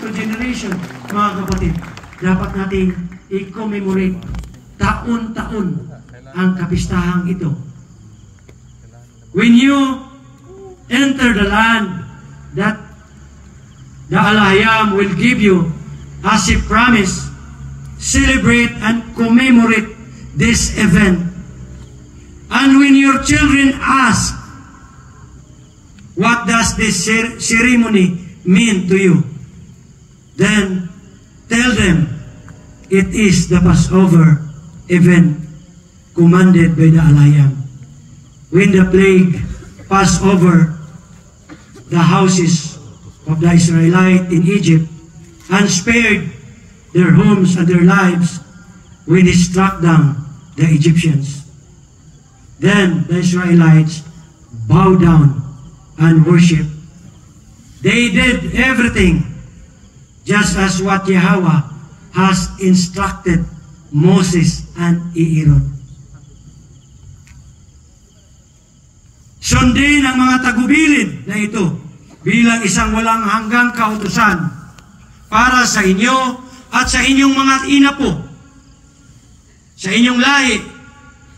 to generation, mga kapatid, dapat nating i-commemorate taon-taon ang kapistahang ito. When you enter the land that the Al-Hayam will give you as a promise, celebrate and commemorate this event. And when your children ask, what does this ceremony mean to you? Then tell them it is the Passover event commanded by the Al-Hayam. When the plague passed over the houses of the Israelites in Egypt and spared their homes and their lives, when he struck down the Egyptians, then the Israelites bowed down and worship. They did everything just as what Yahweh has instructed Moses and Aaron. Sundin ang mga tagubilid na ito bilang isang walang hanggang kautusan para sa inyo at sa inyong mga inapo, sa inyong lahi,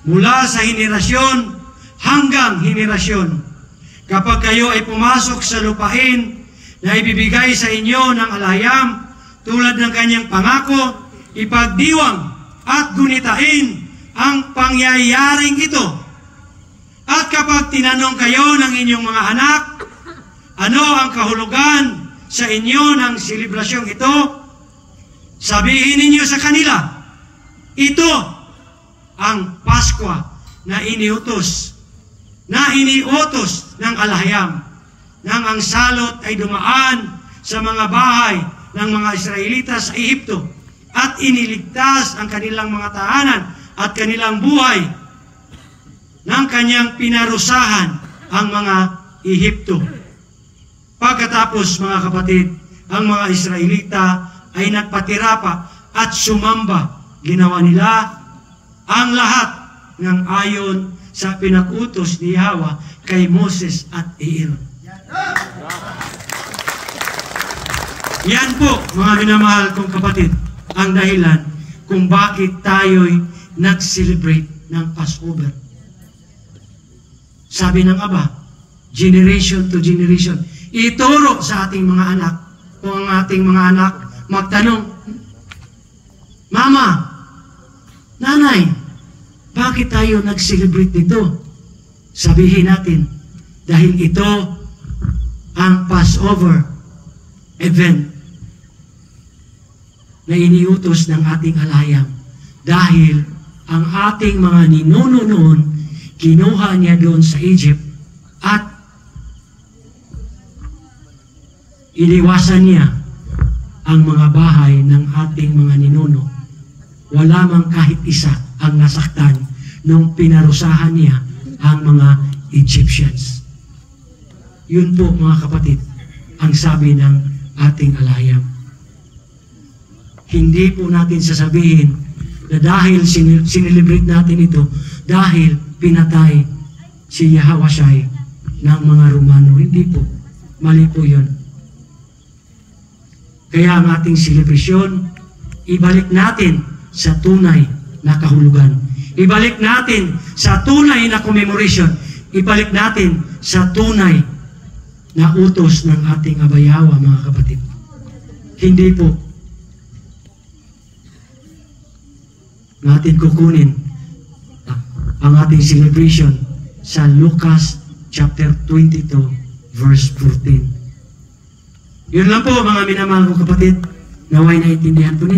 mula sa henerasyon hanggang henerasyon. Kapag kayo ay pumasok sa lupain na ibibigay sa inyo ng Al-Hayam, tulad ng kanyang pangako, ipagdiwang at gunitain ang pangyayaring ito. At kapag tinanong kayo ng inyong mga anak, ano ang kahulugan sa inyo ng selebrasyong ito, sabihin ninyo sa kanila, ito ang Pasko na iniutos ng Al-Hayam, nang ang salot ay dumaan sa mga bahay ng mga Israelita sa Ehipto at iniligtas ang kanilang mga tahanan at kanilang buhay nang kanyang pinarusahan ang mga Ehipto. Pagkatapos, mga kapatid, ang mga Israelita ay nagpatira pa at sumamba. Ginawa nila ang lahat ng ayon sa pinakutos ni Yahweh kay Moses at Aaron. Yan po, mga minamahal kong kapatid, ang dahilan kung bakit tayo'y nag-celebrate ng Passover. Sabi ng Aba, generation to generation, ituro sa ating mga anak. Kung ang ating mga anak magtanong, Mama, Nanay, bakit tayo nag-celebrate nito? Sabihin natin, dahil ito ang Passover event na iniutos ng ating Al-Hayam. Dahil ang ating mga ninuno noon, kinuha niya doon sa Egypt at iniwasan niya ang mga bahay ng ating mga ninuno. Wala mang kahit isa ang nasaktan nung pinarusahan niya ang mga Egyptians. Yun po, mga kapatid, ang sabi ng ating Al-Hayam. Hindi po natin sasabihin na dahil sinelebrate natin ito, dahil pinatay si Yahweh ng mga Romano. Hindi po. Mali po yun. Kaya ang ating celebration, ibalik natin sa tunay na kahulugan. Ibalik natin sa tunay na commemoration. Ibalik natin sa tunay na utos ng ating Aba Yahweh, mga kapatid. Hindi po natin kukunin ang ating celebration sa Lucas chapter 22 verse 14. Yun lang po, mga minamahal kong kapatid, naway naintindihan po ninyo.